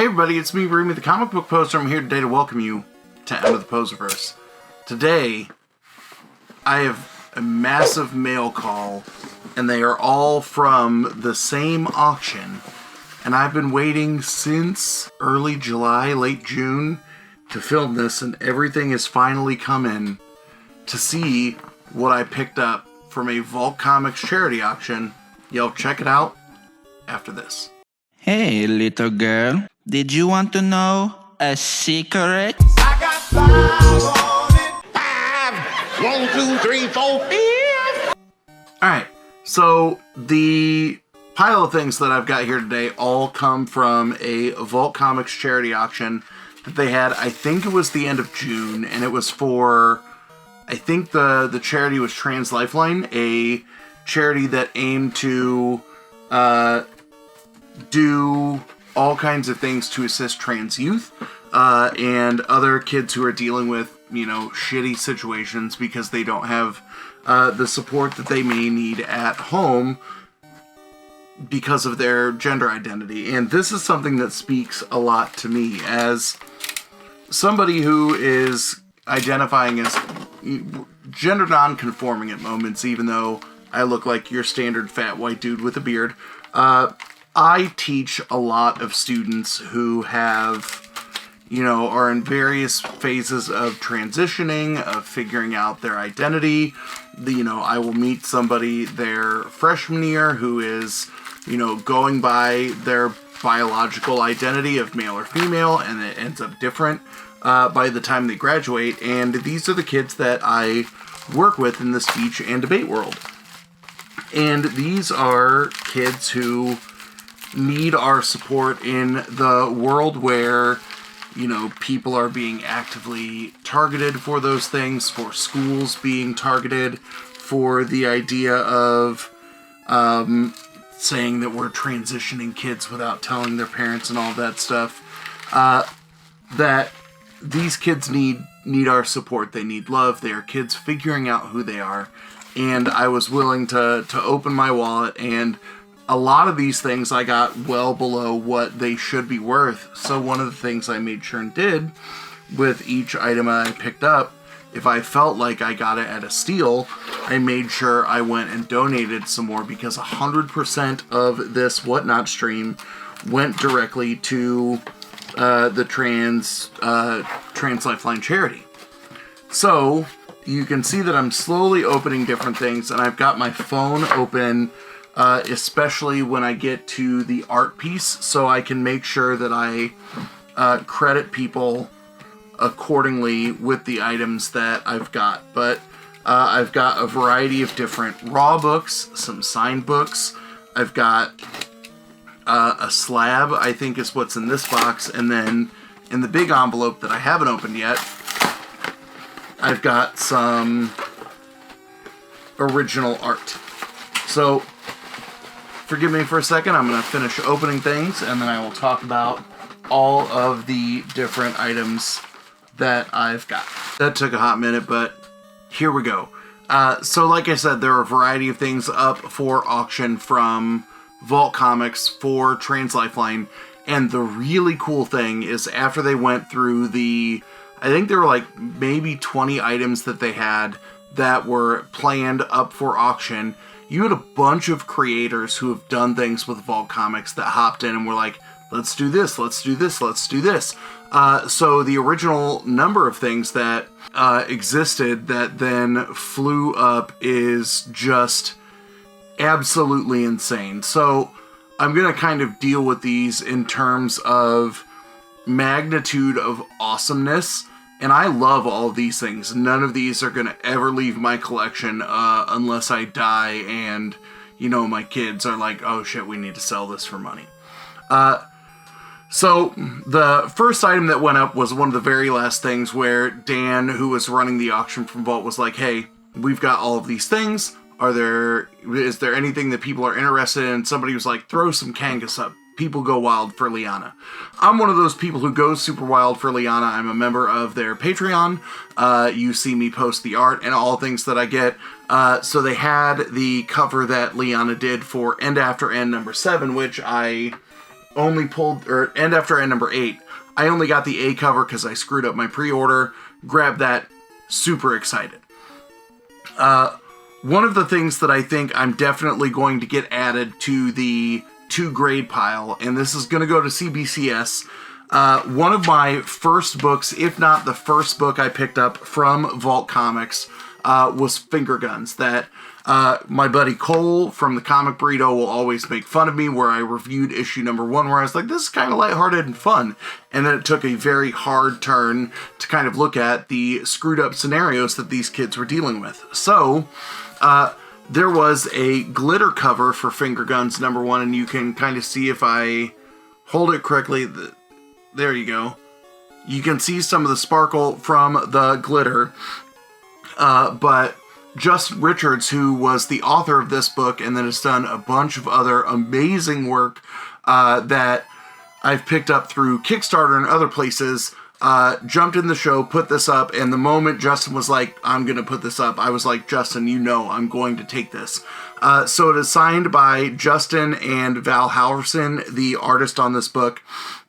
Hey everybody, it's me, Remy the Comic Book Poster. I'm here today to welcome you to End of the Poserverse. Today, I have a massive mail call, and they are all from the same auction. And I've been waiting since early July, late June, to film this, and everything has finally come in to see what I picked up from a Vault Comics charity auction. Y'all check it out after this. Hey, little girl, did you want to know a secret? I got 5 on it. 5, 1, 2, 3, 4, 5. Alright, so the pile of things that I've got here today all come from a Vault Comics charity auction that they had, I think it was the end of June, and it was for, I think the charity was Trans Lifeline, a charity that aimed to do all kinds of things to assist trans youth and other kids who are dealing with, shitty situations because they don't have the support that they may need at home because of their gender identity. And this is something that speaks a lot to me as somebody who is identifying as gender non-conforming at moments, even though I look like your standard fat white dude with a beard. I teach a lot of students who have, are in various phases of transitioning, of figuring out their identity. I will meet somebody their freshman year who is, going by their biological identity of male or female, and it ends up different by the time they graduate. And these are the kids that I work with in the speech and debate world. And these are kids who need our support in the world where, people are being actively targeted for those things, for schools being targeted, for the idea of saying that we're transitioning kids without telling their parents and all that stuff. That these kids need our support. They need love. They are kids figuring out who they are. And I was willing to open my wallet, and a lot of these things I got well below what they should be worth. So one of the things I made sure and did with each item I picked up, if I felt like I got it at a steal, I made sure I went and donated some more, because 100% of this Whatnot stream went directly to the Trans Lifeline charity. So you can see that I'm slowly opening different things, and I've got my phone open, especially when I get to the art piece, so I can make sure that I credit people accordingly with the items that I've got. But I've got a variety of different raw books, some signed books. I've got a slab, I think is what's in this box, and then in the big envelope that I haven't opened yet, I've got some original art. So forgive me for a second, I'm going to finish opening things, and then I will talk about all of the different items that I've got. That took a hot minute, but here we go. So like I said, there are a variety of things up for auction from Vault Comics for Trans Lifeline, and the really cool thing is after they went through I think there were like maybe 20 items that they had that were planned up for auction. You had a bunch of creators who have done things with Vault Comics that hopped in and were like, let's do this, let's do this, let's do this. So the original number of things that existed that then flew up is just absolutely insane. So I'm going to kind of deal with these in terms of magnitude of awesomeness. And I love all of these things. None of these are going to ever leave my collection unless I die and, my kids are like, oh shit, we need to sell this for money. So the first item that went up was one of the very last things where Dan, who was running the auction from Vault, was like, hey, we've got all of these things. Is there anything that people are interested in? Somebody was like, throw some Kangas up. People go wild for Liana. I'm one of those people who goes super wild for Liana. I'm a member of their Patreon. You see me post the art and all things that I get. So they had the cover that Liana did for End After End number 7, which I only pulled, or end after end number 8, I only got the A cover because I screwed up my pre-order. Grabbed that, super excited. One of the things that I think I'm definitely going to get added to the 2 grade pile, and this is going to go to CBCS. One of my first books, if not the first book I picked up from Vault Comics, was Finger Guns, that my buddy Cole from the Comic Burrito will always make fun of me, where I reviewed issue number 1, where I was like, this is kind of lighthearted and fun. And then it took a very hard turn to kind of look at the screwed up scenarios that these kids were dealing with. So, there was a glitter cover for Finger Guns number 1, and you can kind of see if I hold it correctly. There you go. You can see some of the sparkle from the glitter. But Justin Richards, who was the author of this book and then has done a bunch of other amazing work that I've picked up through Kickstarter and other places, jumped in the show, put this up, and the moment Justin was like, I'm going to put this up, I was like, Justin, you know I'm going to take this. So it is signed by Justin and Val Halverson, the artist on this book,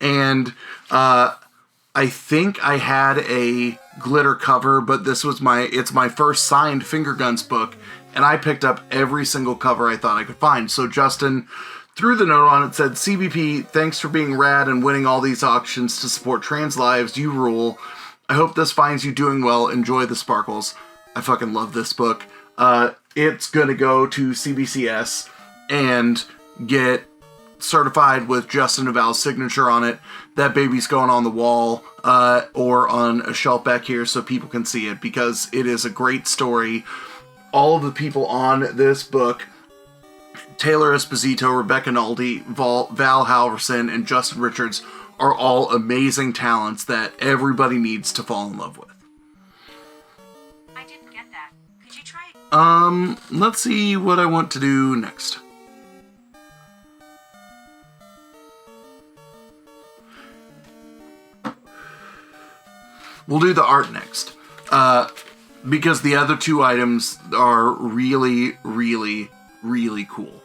and I think I had a glitter cover, but this was it's my first signed Finger Guns book, and I picked up every single cover I thought I could find. So Justin threw the note on it, said, CBP, thanks for being rad and winning all these auctions to support trans lives. You rule. I hope this finds you doing well. Enjoy the sparkles. I fucking love this book. It's gonna go to CBCS and get certified with Justin and Val's signature on it. That baby's going on the wall or on a shelf back here so people can see it, because it is a great story. All of the people on this book, Taylor Esposito, Rebecca Naldi, Val Halverson, and Justin Richards, are all amazing talents that everybody needs to fall in love with. I didn't get that. Could you try it? Let's see what I want to do next. We'll do the art next, because the other 2 items are really, really, really cool.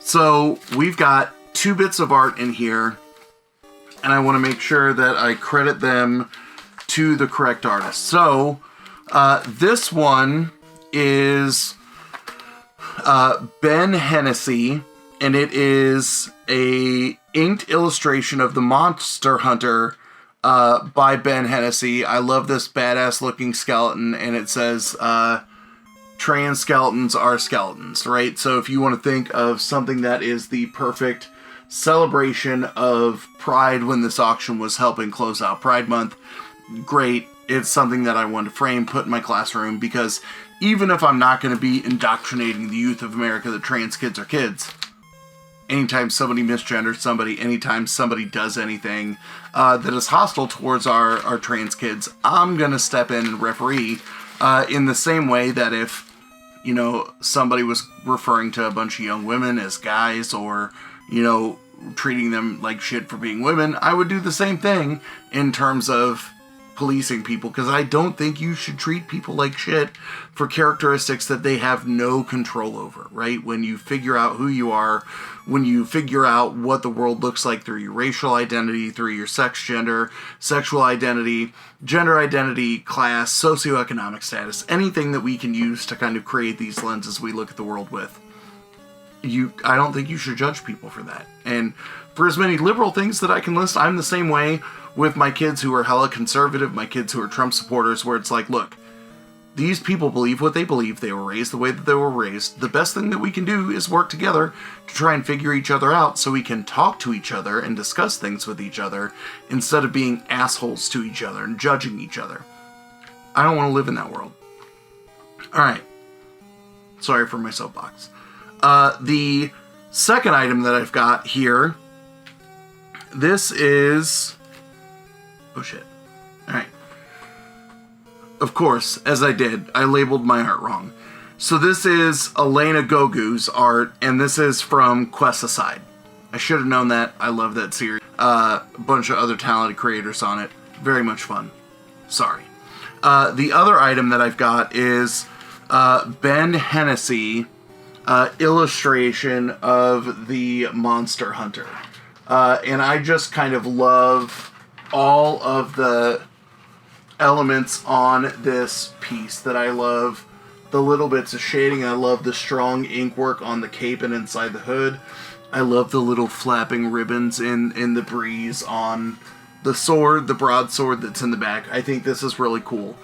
So we've got 2 bits of art in here, and I want to make sure that I credit them to the correct artist. So this one is Ben Hennessy, and it is a inked illustration of the Monster Hunter by Ben Hennessy. I love this badass looking skeleton, and it says trans skeletons are skeletons, right? So if you want to think of something that is the perfect celebration of Pride when this auction was helping close out Pride Month, great. It's something that I want to frame, put in my classroom, because even if I'm not going to be indoctrinating the youth of America that trans kids are kids, anytime somebody misgenders somebody, anytime somebody does anything that is hostile towards our trans kids, I'm going to step in and referee in the same way that if, somebody was referring to a bunch of young women as guys, or, treating them like shit for being women, I would do the same thing in terms of policing people, because I don't think you should treat people like shit for characteristics that they have no control over, right? When you figure out who you are, when you figure out what the world looks like through your racial identity, through your sex, gender, sexual identity, gender identity, class, socioeconomic status, anything that we can use to kind of create these lenses we look at the world with, I don't think you should judge people for that. And for as many liberal things that I can list, I'm the same way with my kids who are hella conservative, my kids who are Trump supporters, where it's like, look, these people believe what they believe. They were raised the way that they were raised. The best thing that we can do is work together to try and figure each other out so we can talk to each other and discuss things with each other instead of being assholes to each other and judging each other. I don't want to live in that world. Alright. Sorry for my soapbox. The second item that I've got here, this is... Oh shit. Alright. Of course, as I did, I labeled my art wrong. So this is Elena Gogu's art, and this is from Quest Aside. I should have known that. I love that series. A bunch of other talented creators on it. Very much fun. Sorry. The other item that I've got is Ben Hennessy illustration of the Monster Hunter. And I just kind of love all of the elements on this piece. That I love the little bits of shading. I love the strong ink work on the cape and inside the hood. I love the little flapping ribbons in the breeze on the sword, the broadsword that's in the back. I think this is really cool.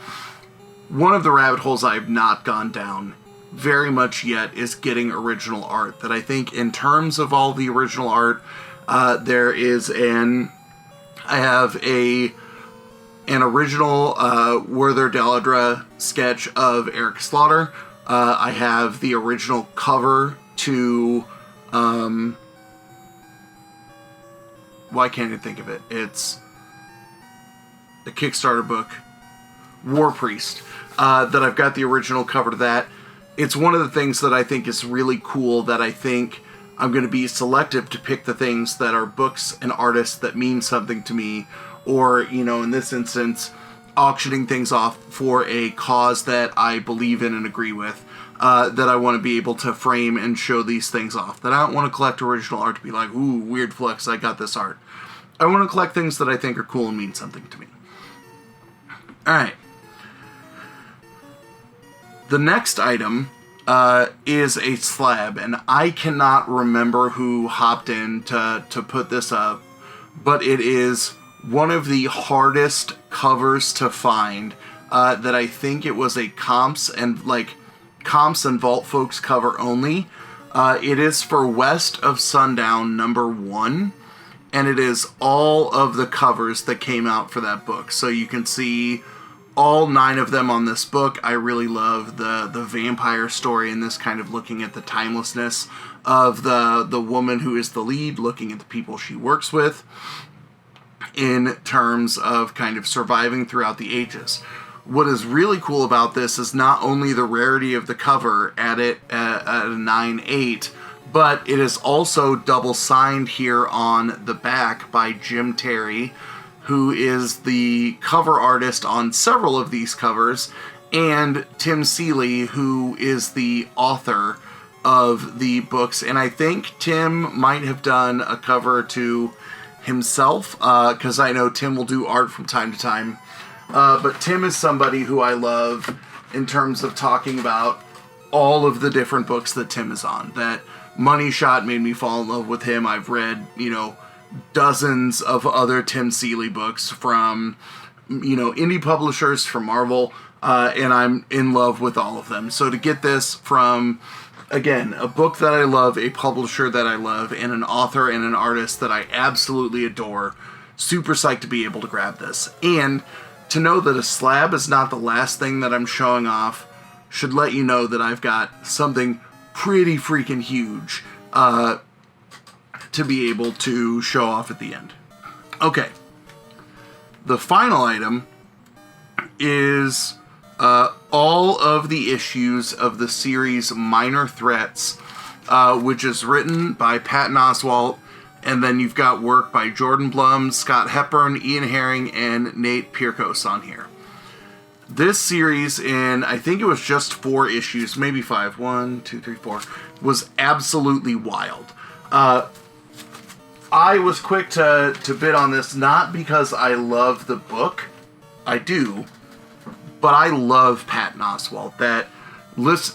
One of the rabbit holes I've not gone down very much yet is getting original art. That I think in terms of all the original art, there is I have an original Werther Dell'Edera sketch of Eric Slaughter. I have the original cover to why can't I think of it? It's a Kickstarter book, War Priest, that I've got the original cover to that. It's one of the things that I think is really cool, that I think I'm going to be selective to pick the things that are books and artists that mean something to me, or, you know, in this instance, auctioning things off for a cause that I believe in and agree with, that I want to be able to frame and show these things off. That I don't want to collect original art to be like, ooh, weird flex, I got this art. I want to collect things that I think are cool and mean something to me. Alright. The next item is a slab, and I cannot remember who hopped in to put this up, but it is one of the hardest covers to find. That I think it was a comps and Vault Folks cover only. It is for West of Sundown #1, and it is all of the covers that came out for that book. So you can see all 9 of them on this book. I really love the vampire story, and this kind of looking at the timelessness of the woman who is the lead, looking at the people she works with in terms of kind of surviving throughout the ages. What is really cool about this is not only the rarity of the cover at a 9/8, but it is also double signed here on the back by Jim Terry, who is the cover artist on several of these covers, and Tim Seeley, who is the author of the books. And I think Tim might have done a cover to himself, because I know Tim will do art from time to time. But Tim is somebody who I love in terms of talking about all of the different books that Tim is on. That Money Shot made me fall in love with him. I've read, dozens of other Tim Seeley books from, indie publishers, from Marvel, and I'm in love with all of them. So to get this from, again, a book that I love, a publisher that I love, and an author and an artist that I absolutely adore, super psyched to be able to grab this. And to know that a slab is not the last thing that I'm showing off should let you know that I've got something pretty freaking huge to be able to show off at the end. Okay. The final item is all of the issues of the series Minor Threats, which is written by Patton Oswalt, and then you've got work by Jordan Blum, Scott Hepburn, Ian Herring, and Nate Pierkos on here. This series, in I think it was just 4 issues, maybe 5, 1, 2, 3, 4, was absolutely wild. I was quick to bid on this, not because I love the book, I do, but I love Patton Oswalt. That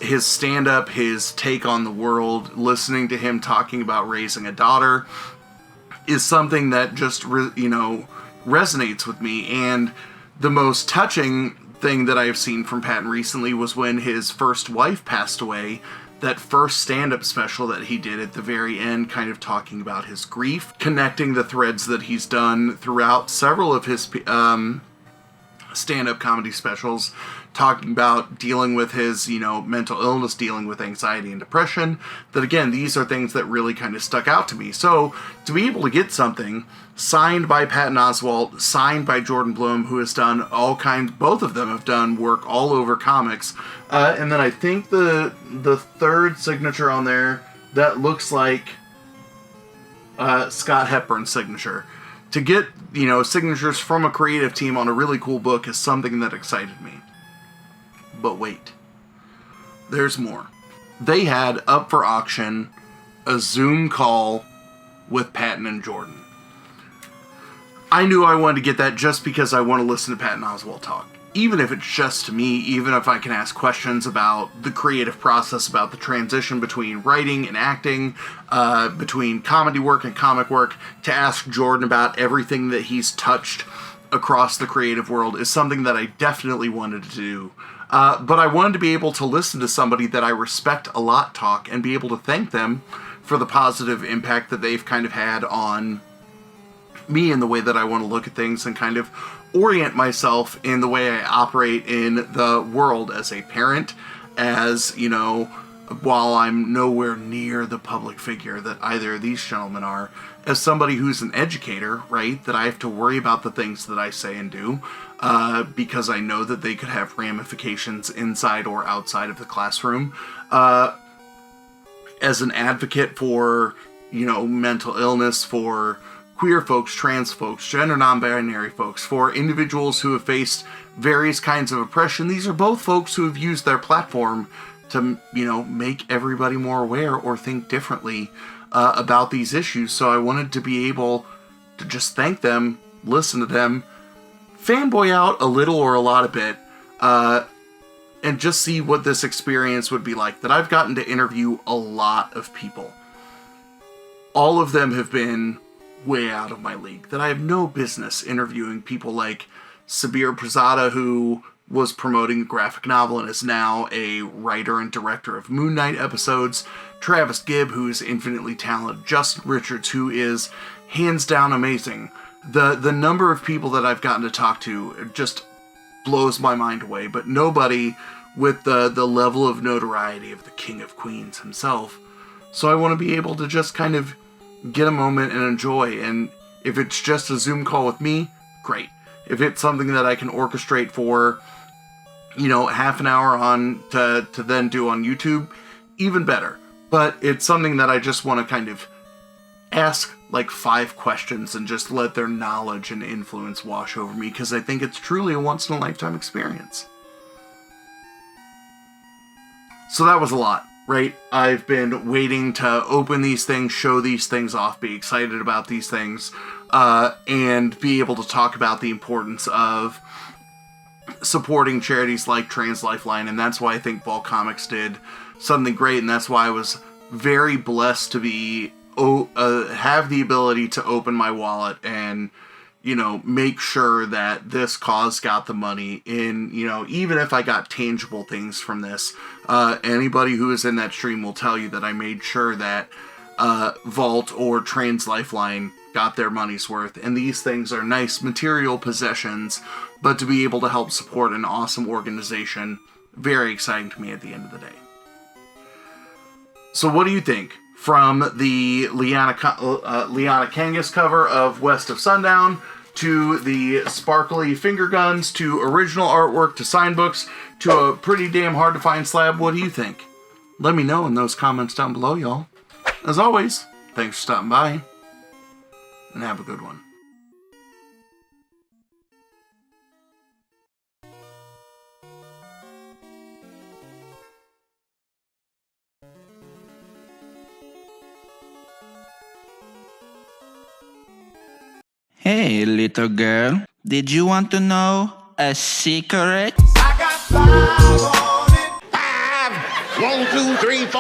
his stand-up, his take on the world, listening to him talking about raising a daughter, is something that just resonates with me. And the most touching thing that I have seen from Patton recently was when his first wife passed away. That first stand-up special that he did at the very end, kind of talking about his grief, connecting the threads that he's done throughout several of his stand-up comedy specials, talking about dealing with his, mental illness, dealing with anxiety and depression. That, again, these are things that really kind of stuck out to me. So, to be able to get something signed by Patton Oswalt, signed by Jordan Blum, who has done all kinds, both of them have done work all over comics, and then I think the third signature on there, that looks like Scott Hepburn's signature. To get, signatures from a creative team on a really cool book is something that excited me. But wait, there's more. they had up for auction a Zoom call with Patton and Jordan. I knew I wanted to get that just because I want to listen to Patton Oswalt talk. Even if it's just to me, even if I can ask questions about the creative process, about the transition between writing and acting, between comedy work and comic work, to ask Jordan about everything that he's touched across the creative world is something that I definitely wanted to do. But I wanted to be able to listen to somebody that I respect a lot talk and be able to thank them for the positive impact that they've kind of had on me in the way that I want to look at things and kind of orient myself in the way I operate in the world as a parent, as, you know, while I'm nowhere near the public figure that either of these gentlemen are, as somebody who's an educator, right, that I have to worry about the things that I say and do, because I know that they could have ramifications inside or outside of the classroom. As an advocate for, you know, mental illness, for queer folks, trans folks, gender non-binary folks, for individuals who have faced various kinds of oppression. These are both folks who have used their platform to, you know, make everybody more aware or think differently about these issues. So I wanted to be able to just thank them, listen to them, fanboy out a little or a lot of it, and just see what this experience would be like. That I've gotten to interview a lot of people. All of them have been way out of my league, that I have no business interviewing people like Sabir Prasada, who was promoting a graphic novel and is now a writer and director of Moon Knight episodes, Travis Gibb, who is infinitely talented, Justin Richards, who is hands down amazing. The number of people that I've gotten to talk to just blows my mind away, but nobody with the level of notoriety of the King of Queens himself. So I want to be able to just kind of get a moment and enjoy, and if it's just a Zoom call with me, great. If it's something that I can orchestrate for, you know, half an hour on to then do on YouTube, even better. But it's something that I just want to kind of ask like 5 questions and just let their knowledge and influence wash over me, because I think it's truly a once-in-a-lifetime experience. So that was a lot. Right? I've been waiting to open these things, show these things off, be excited about these things, and be able to talk about the importance of supporting charities like Trans Lifeline, and that's why I think Ball Comics did something great, and that's why I was very blessed to be have the ability to open my wallet and, you know, make sure that this cause got the money in, you know, even if I got tangible things from this. Anybody who is in that stream will tell you that I made sure that Vault or Trans Lifeline got their money's worth. And these things are nice material possessions, but to be able to help support an awesome organization, very exciting to me at the end of the day. So what do you think? From the Liana Kangas cover of West of Sundown, to the sparkly finger guns, to original artwork, to sign books, to a pretty damn hard to find slab, what do you think? Let me know in those comments down below, y'all. As always, thanks for stopping by, and have a good one. Hey, little girl, did you want to know a secret? I got 5 on it. 5, 1, 2, 3, 4.